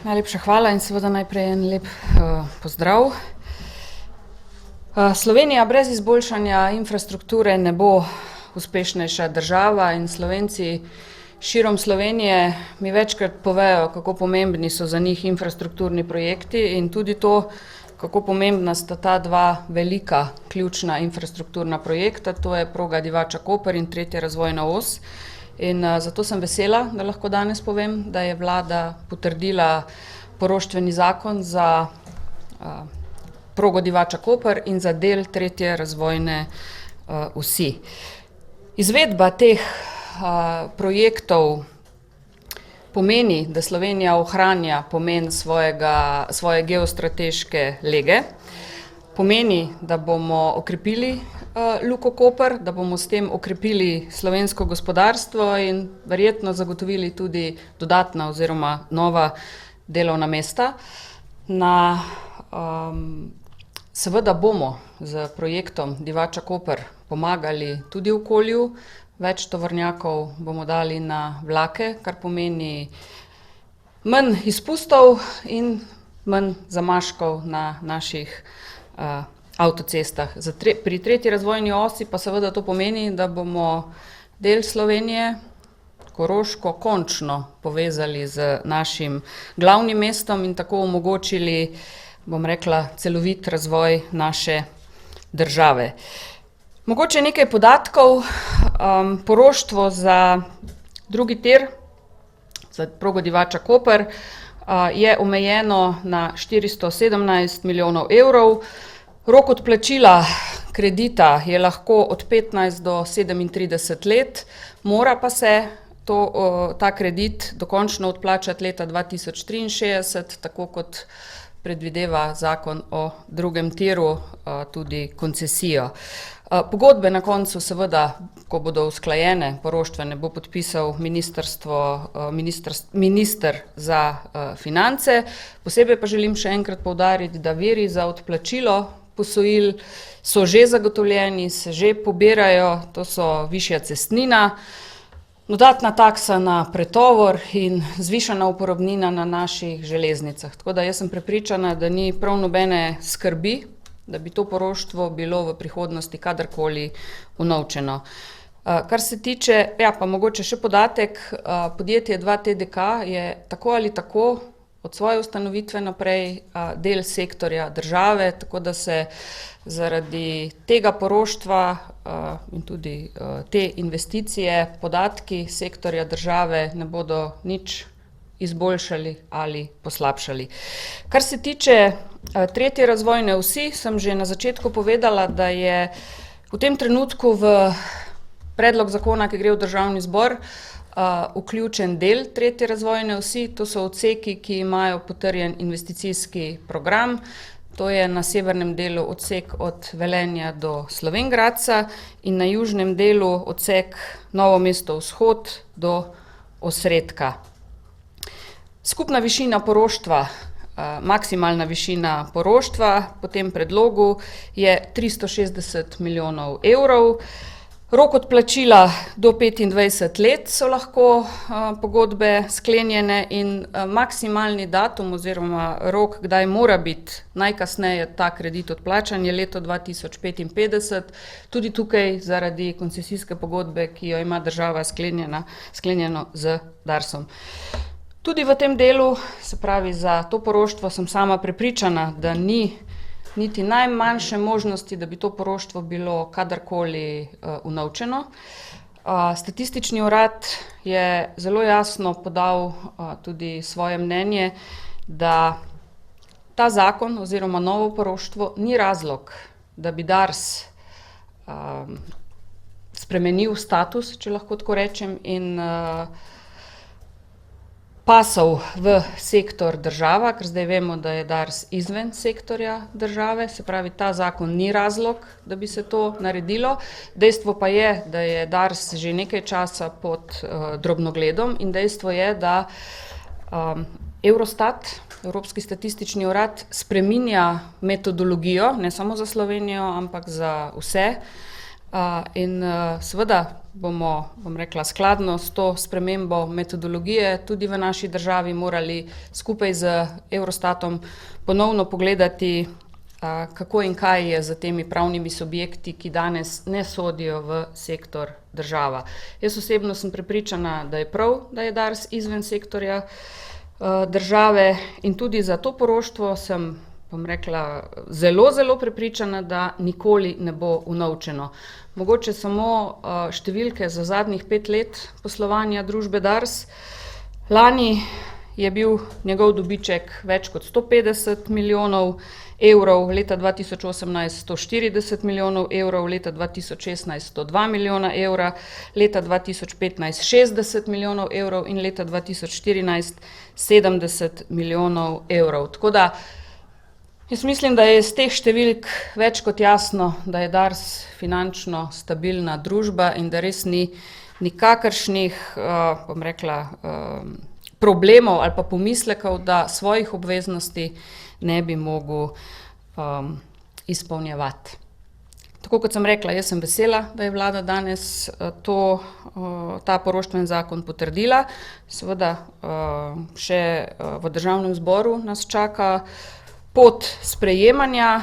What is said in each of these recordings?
Najlepša hvala in seveda najprej en lep pozdrav. Slovenija brez izboljšanja infrastrukture ne bo uspešnejša država in Slovenci širom Slovenije mi večkrat povejo, kako pomembni so za njih infrastrukturni projekti in tudi to, kako pomembna sta ta dva velika ključna infrastrukturna projekta, to je proga Divača-Koper in tretja razvojna os. In zato sem vesela, da lahko danes povem, da je vlada potrdila poroštveni zakon za progo Divača-Koper in za del tretje razvojne osi. Izvedba teh projektov pomeni, da Slovenija ohranja pomen svoje geostrateške lege, pomeni, da bomo okrepili Luko Koper, da bomo s tem okrepili slovensko gospodarstvo in verjetno zagotovili tudi dodatna oziroma nova delovna mesta. Seveda bomo z projektom Divača-Koper pomagali tudi okolju, več tovornjakov bomo dali na vlake, kar pomeni manj izpustov in manj zamaškov na naših avtocestah. Pri tretji razvojni osi pa seveda to pomeni, da bomo del Slovenije, Koroško, končno povezali z našim glavnim mestom in tako omogočili, bom rekla, celovit razvoj naše države. Mogoče nekaj podatkov. Poroštvo za drugi tir, za progo Divača-Koper, je omejeno na 417 milijonov evrov. Rok odplačila kredita je lahko od 15 do 37 let, mora pa se ta kredit dokončno odplačati leta 2063, tako kot predvideva zakon o drugem tiru, tudi koncesijo. Pogodbe na koncu seveda, ko bodo usklajene, poroštvene, bo podpisal minister za finance. Posebej pa želim še enkrat poudariti, da viri za odplačilo posojil so že zagotovljeni, se že pobirajo, to so višja cestnina, dodatna taksa na pretovor in zvišana uporabnina na naših železnicah. Tako da jaz sem prepričana, da ni prav nobene skrbi, da bi to poroštvo bilo v prihodnosti kadarkoli unovčeno. Kar se tiče, pa mogoče še podatek, podjetje 2TDK je tako ali tako od svoje ustanovitve naprej del sektorja države, tako da se zaradi tega poroštva in tudi te investicije podatki sektorja države ne bodo nič izboljšali ali poslabšali. Kar se tiče tretje razvojne osi, sem že na začetku povedala, da je v tem trenutku v predlog zakona, ki gre v Državni zbor, vključen del tretje razvojne osi, to so odseki, ki imajo potrjen investicijski program, to je na severnem delu odsek od Velenja do Slovenj Gradca in na južnem delu odsek Novo mesto vzhod do Osredka. Skupna višina poroštva, maksimalna višina poroštva po tem predlogu je 360 milijonov evrov. Rok odplačila do 25 let so lahko pogodbe sklenjene in maksimalni datum oziroma rok, kdaj mora biti najkasneje ta kredit odplačan, je leto 2055. Tudi tukaj zaradi koncesijske pogodbe, ki jo ima država sklenjeno z Darsom. Tudi v tem delu, se pravi za to poroštvo, sem sama prepričana, da ni niti najmanjše možnosti, da bi to poroštvo bilo kadarkoli unovčeno. Statistični urad je zelo jasno podal tudi svoje mnenje, da ta zakon oziroma novo poroštvo ni razlog, da bi Dars spremenil status, če lahko tako rečem, in pasal v sektor država, ker zdaj vemo, da je Dars izven sektorja države, se pravi, ta zakon ni razlog, da bi se to naredilo. Dejstvo pa je, da je Dars že nekaj časa pod drobnogledom in dejstvo je, da Eurostat, Evropski statistični urad, spreminja metodologijo, ne samo za Slovenijo, ampak za vse In seveda bomo, bom rekla, skladno s to spremembo metodologije tudi v naši državi morali skupaj z Eurostatom ponovno pogledati, kako in kaj je z temi pravnimi subjekti, ki danes ne sodijo v sektor država. Jaz osebno sem prepričana, da je prav, da je Dars izven sektorja države in tudi za to poroštvo sem, bom rekla, zelo prepričana, da nikoli ne bo unovčeno. Mogoče samo številke za zadnjih 5 let poslovanja družbe Dars. Lani je bil njegov dobiček več kot 150 milijonov evrov, leta 2018 140 milijonov evrov, leta 2016 102 milijona evra, leta 2015 60 milijonov evrov in leta 2014 70 milijonov evrov. Tako da jaz mislim, da je iz teh številk več kot jasno, da je Dars finančno stabilna družba in da res ni nikakršnih, bom rekla, problemov ali pa pomislekov, da svojih obveznosti ne bi mogel izpolnjevati. Tako kot sem rekla, jaz sem vesela, da je vlada danes ta poroštveni zakon potrdila. Seveda še v državnem zboru nas čaka pot sprejemanja.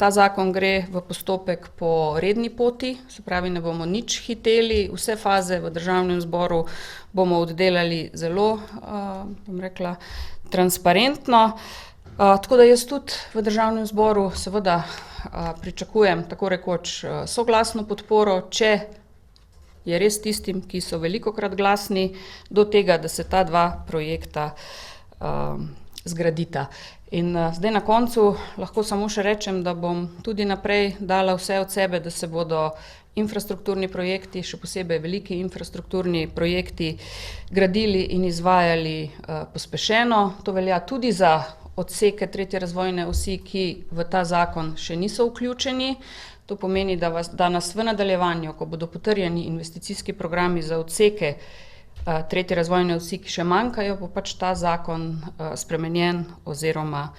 Ta zakon gre v postopek po redni poti, se pravi, ne bomo nič hiteli, vse faze v državnem zboru bomo oddelali zelo, bom rekla, transparentno. Tako da jaz tudi v državnem zboru seveda pričakujem tako rekoč soglasno podporo, če je res tistim, ki so velikokrat glasni, do tega, da se ta dva projekta zgradita. In zdaj na koncu lahko samo še rečem, da bom tudi naprej dala vse od sebe, da se bodo infrastrukturni projekti, še posebej veliki infrastrukturni projekti, gradili in izvajali pospešeno. To velja tudi za odseke tretje razvojne osi, ki v ta zakon še niso vključeni. To pomeni, da nas v nadaljevanju, ko bodo potrjeni investicijski programi za odseke tretje razvojne osi, ki še manjkajo, bo pač ta zakon spremenjen oziroma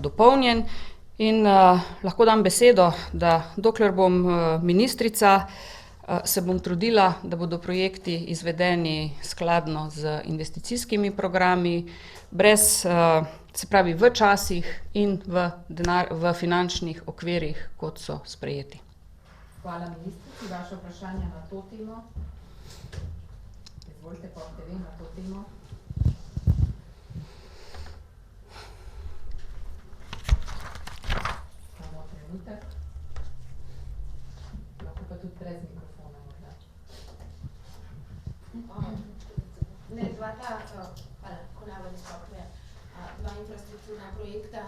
dopolnjen. In lahko dam besedo, da dokler bom ministrica, se bom trudila, da bodo projekti izvedeni skladno z investicijskimi programi, brez, se pravi v časih in v finančnih okvirih, kot so sprejeti. Hvala ministrici. Vaše vprašanje na to temo? Izvolite, pa TV na to temo. Samo trenutek. Lahko pa tudi brez mikrofona morda. Dva infrastrukturna projekta.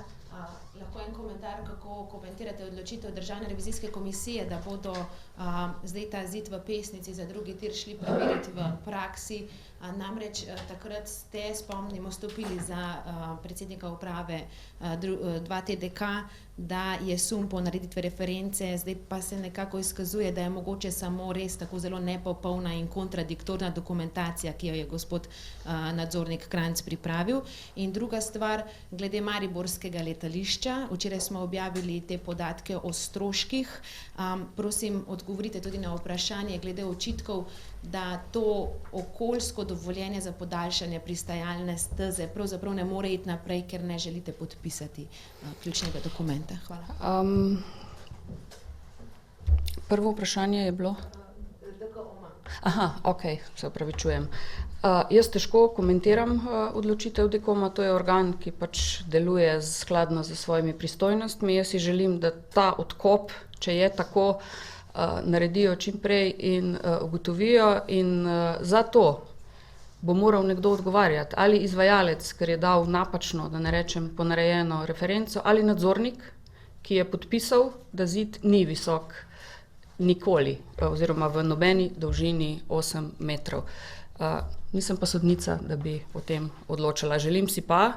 Lahko en komentar, kako komentirate odločitev Državne revizijske komisije, da bodo zdaj ta zid v Pesnici za drugi tir šli preveriti v praksi. Namreč takrat ste, spomnimo, stopili za predsednika uprave 2TDK, da je sum po nareditve reference, zdaj pa se nekako izkazuje, da je mogoče samo res tako zelo nepopolna in kontradiktorna dokumentacija, ki jo je gospod nadzornik Kranjc pripravil. In druga stvar, glede mariborskega letališča, včeraj smo objavili te podatke o stroških. Prosim, odgovorite tudi na vprašanje glede očitkov, da to okoljsko dovoljenje za podaljšanje pristajalne steze pravzaprav ne more iti naprej, ker ne želite podpisati ključnega dokumenta. Hvala. Prvo vprašanje je bilo? DKOM-a. Aha, okej, se opravičujem. Jaz težko komentiram odločitev DKOM-a, to je organ, ki pač deluje skladno z svojimi pristojnostmi. Jaz si želim, da ta odkop, če je tako, naredijo čim prej in ugotovijo, in za to bo moral nekdo odgovarjati, ali izvajalec, ker je dal napačno, da ne rečem ponarejeno referenco, ali nadzornik, ki je podpisal, da zid ni visok nikoli oziroma v nobeni dolžini 8 metrov. Nisem pa sodnica, da bi o tem odločala. Želim si pa,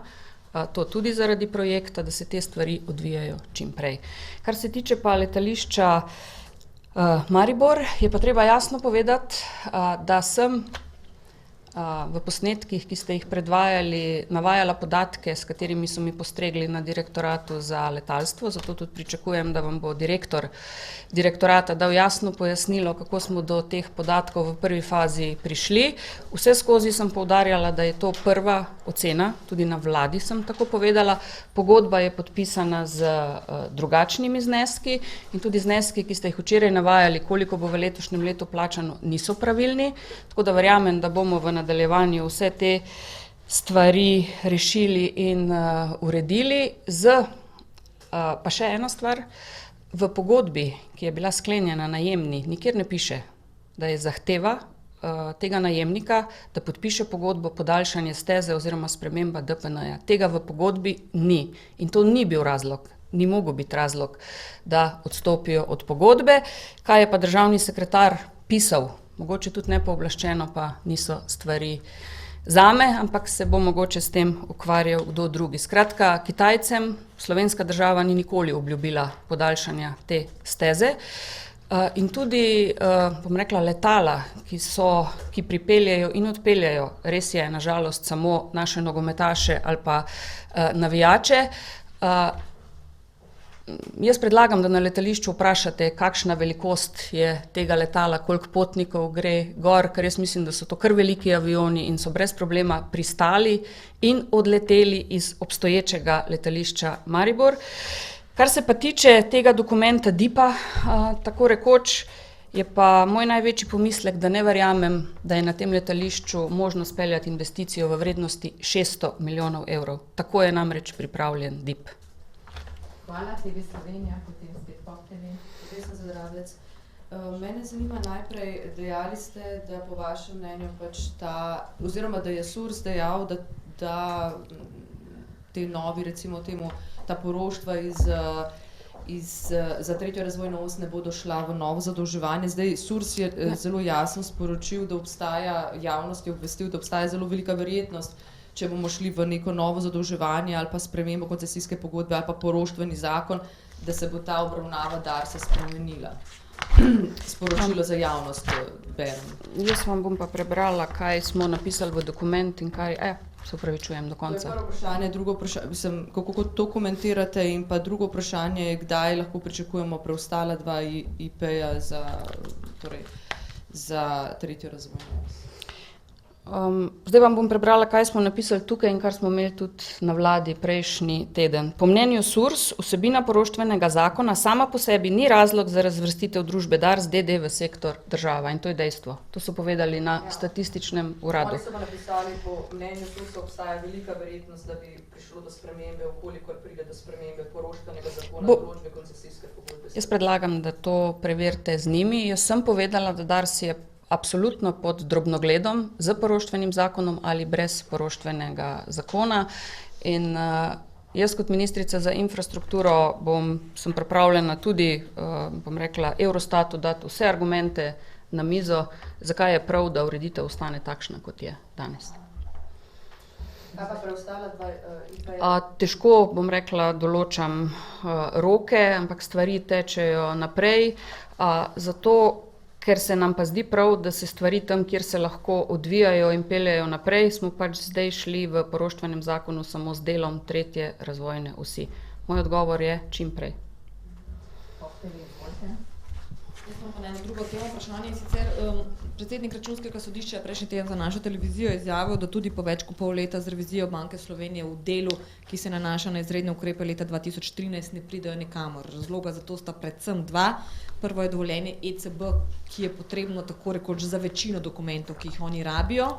to tudi zaradi projekta, da se te stvari odvijajo čim prej. Kar se tiče pa letališča Maribor, je pa treba jasno povedati, da sem v posnetkih, ki ste jih predvajali, navajala podatke, s katerimi so mi postregli na direktoratu za letalstvo, zato tudi pričakujem, da vam bo direktor direktorata dal jasno pojasnilo, kako smo do teh podatkov v prvi fazi prišli. Vse skozi sem poudarjala, da je to prva ocena, tudi na vladi sem tako povedala. Pogodba je podpisana z drugačnimi zneski in tudi zneski, ki ste jih včeraj navajali, koliko bo v letošnjem letu plačano, niso pravilni, tako da verjamem, da bomo v nadaljevanju vse te stvari rešili in uredili. Pa še ena stvar, v pogodbi, ki je bila sklenjena najemni, nikjer ne piše, da je zahteva tega najemnika, da podpiše pogodbo podaljšanje steze oziroma sprememba DPN-ja. Tega v pogodbi ni in to ni bil razlog, ni mogel biti razlog, da odstopijo od pogodbe. Kaj je pa državni sekretar pisal, mogoče tudi nepooblaščeno, pa niso stvari zame, ampak se bo mogoče s tem ukvarjal kdo drugi. Skratka, Kitajcem slovenska država ni nikoli obljubila podaljšanja te steze. In tudi, bom rekla, letala, ki pripeljejo in odpeljejo, res je, na žalost, samo naše nogometaše ali pa navijače. Jaz predlagam, da na letališču vprašate, kakšna velikost je tega letala, koliko potnikov gre gor, ker jaz mislim, da so to kar veliki avioni in so brez problema pristali in odleteli iz obstoječega letališča Maribor. Kar se pa tiče tega dokumenta DIP-a, tako rekoč, je pa moj največji pomislek, da ne verjamem, da je na tem letališču možno speljati investicijo v vrednosti 600 milijonov evrov. Tako je namreč pripravljen DIP. Hvala, TV Slovenija, potem spet Pop TV. Vesna Zadravlec. Mene zanima najprej, dejali ste, da po vašem mnenju oziroma da je SURS dejal, da te novi, recimo temu, ta poroštva za tretjo razvojno os ne bodo šla v novo zadolževanje. Zdaj, SURS je zelo jasno sporočil, da obstaja, javnost je obvestil, da obstaja zelo velika verjetnost, če bomo šli v neko novo zadolževanje ali pa spremembo koncesijske pogodbe ali pa poroštveni zakon, da se bo ta obravnava Darsa spremenila. Sporočilo za javnost berem. Jaz vam bom pa prebrala, kaj smo napisali v dokument in kaj... se upravičujem do konca. To je prvo vprašanje, drugo vprašanje, kako to komentirate in pa drugo vprašanje je, kdaj lahko pričakujemo preostala dva IP-ja za tretjo razvojno os. Zdaj vam bom prebrala, kaj smo napisali tukaj in kar smo imeli tudi na vladi prejšnji teden. Po mnenju SURS, vsebina poroštvenega zakona sama po sebi ni razlog za razvrstitev družbe Dars d.d. v sektor država in to je dejstvo. To so povedali na statističnem uradu. Oni so pa napisali, po mnenju SURS obstaja velika verjetnost, da bi prišlo do spremembe, kolikor pride do spremembe poroštvenega zakona, določbe koncesijske pogodbe. Jaz predlagam, da to preverite z njimi. Jaz sem povedala, da Dars je absolutno pod drobnogledom z poroštvenim zakonom ali brez poroštvenega zakona. In jaz kot ministrica za infrastrukturo sem pripravljena tudi, bom rekla, Eurostatu dati vse argumente na mizo, zakaj je prav, da ureditev ostane takšna, kot je danes. Kaj pa preostala dva IP-ja? Težko, bom rekla, določam roke, ampak stvari tečejo naprej, zato ker se nam pa zdi prav, da se stvari tam, kjer se lahko odvijajo in peljejo naprej, smo pač zdaj šli v poroštvenem zakonu samo z delom tretje razvojne osi. Moj odgovor je čim prej. Pop TV, izvolite. Jaz imam pa eno drugo temo vprašanje, in sicer predsednik Računskega sodišča je prejšnji teden za našo televizijo izjavil, da tudi po več kot pol leta z revizijo Banke Slovenije v delu, ki se nanaša na izredne ukrepe leta 2013, ne pridejo nikamor. Razloga za to sta predvsem dva. Prvo je dovoljenje ECB, ki je potrebno tako rekoč za večino dokumentov, ki jih oni rabijo.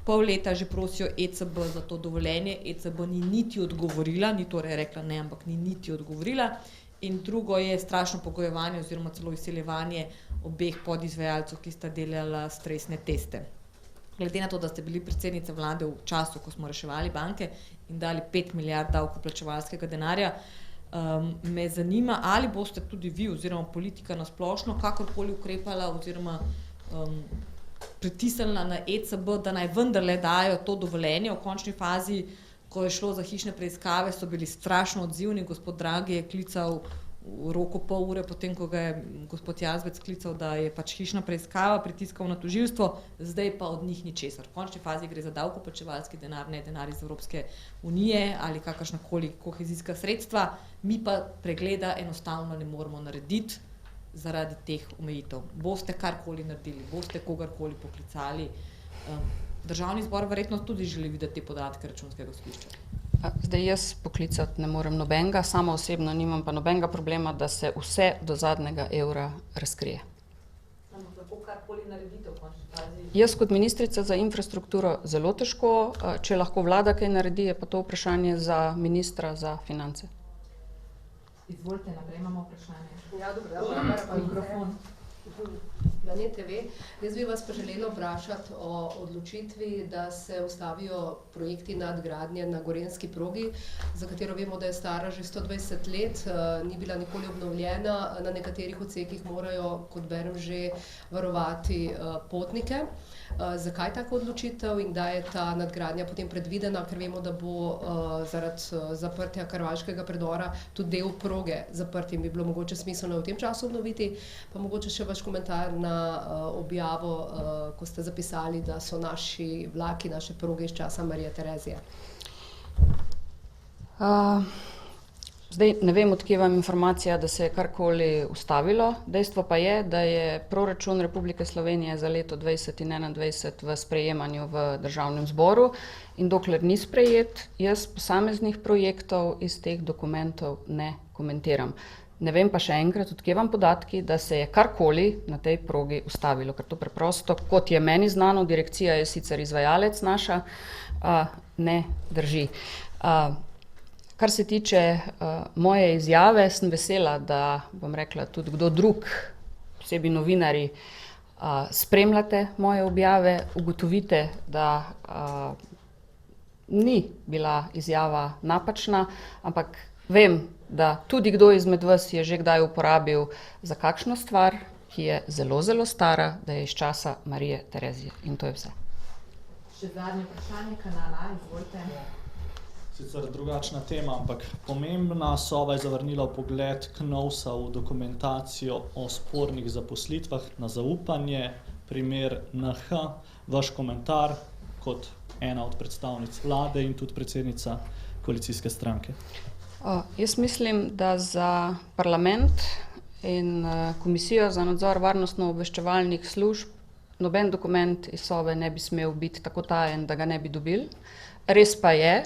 Pol leta že prosijo ECB za to dovoljenje, ECB ni niti odgovorila, ni torej rekla ne, ampak ni niti odgovorila. In drugo je strašno pogojevanje oziroma celo izsiljevanje obeh podizvajalcev, ki sta delala stresne teste. Glede na to, da ste bili predsednica vlade v času, ko smo reševali banke in dali 5 milijard davkoplačevalskega denarja, me zanima, ali boste tudi vi oziroma politika na splošno kakorkoli ukrepala oziroma pritisnila na ECB, da naj vendarle dajo to dovoljenje. V končni fazi, ko je šlo za hišne preiskave, so bili strašno odzivni. Gospod Dragi je klical v roku pol ure potem, ko ga je gospod Jazbec sklical, da je pač hišna preiskava, pritiskal na tožilstvo, zdaj pa od njih ničesar. V končni fazi gre za davkoplačevalski denar, ne denar iz Evropske unije ali kakršnakoli kohezijska sredstva, mi pa pregleda enostavno ne moremo narediti zaradi teh omejitev. Boste karkoli naredili, boste kogarkoli poklicali. Državni zbor verjetno tudi želi videti te podatke Računskega sodišča. Zdaj jaz poklicati ne morem nobenega, sama osebno nimam pa nobenega problema, da se vse do zadnjega evra razkrije. Lahko karkoli naredite v končni fazi? Jaz kot ministrica za infrastrukturo zelo težko, če lahko vlada kaj naredi, je pa to vprašanje za ministra za finance. Izvolite, naprej imamo vprašanje. Ja, dobro, Mikrofon. Planet TV. Jaz bi vas pa želela vprašati o odločitvi, da se ustavijo projekti nadgradnje na gorenjski progi, za katero vemo, da je stara že 120 let, ni bila nikoli obnovljena, na nekaterih odsekih morajo, kot berem, že varovati potnike. Zakaj taka odločitev in kdaj je ta nadgradnja potem predvidena, ker vemo, da bo zaradi zaprtja Karvaškega predora tudi del proge zaprt in bi bilo mogoče smiselno v tem času obnoviti. Pa mogoče še vaš komentar na objavo, ko ste zapisali, da so naši vlaki, naše proge iz časa Marije Terezije. Zdaj ne vem, od kje vam informacija, da se je karkoli ustavilo. Dejstvo pa je, da je proračun Republike Slovenije za leto 2020 in 2021 v sprejemanju v Državnem zboru in dokler ni sprejet, jaz posameznih projektov iz teh dokumentov ne komentiram. Ne vem pa še enkrat, od kje vam podatki, da se je karkoli na tej progi ustavilo, ker to preprosto, kot je meni znano, direkcija je sicer izvajalec naša, ne drži. Kar se tiče moje izjave, sem vesela, da, bom rekla, tudi kdo drug, posebej novinarji, spremljate moje objave, ugotovite, da ni bila izjava napačna, ampak vem, da tudi kdo izmed vas je že kdaj uporabil za kakšno stvar, ki je zelo, zelo stara, da je iz časa Marije Terezije. In to je vse. Še zadnje vprašanje, Kanal A, izvolite. Sicer drugačna tema, ampak pomembna. Sova je zavrnila vpogled KNOVS-a v dokumentacijo o spornih zaposlitvah na zaupanje, primer NH, vaš komentar kot ena od predstavnic vlade in tudi predsednica koalicijske stranke. Jaz mislim, da za parlament in Komisijo za nadzor varnostno-obveščevalnih služb noben dokument iz Sove ne bi smel biti tako tajen, da ga ne bi dobili. Res pa je,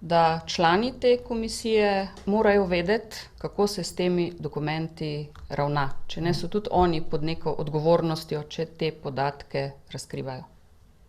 da člani te komisije morajo vedeti, kako se s temi dokumenti ravna. Če ne, so tudi oni pod neko odgovornostjo, če te podatke razkrivajo.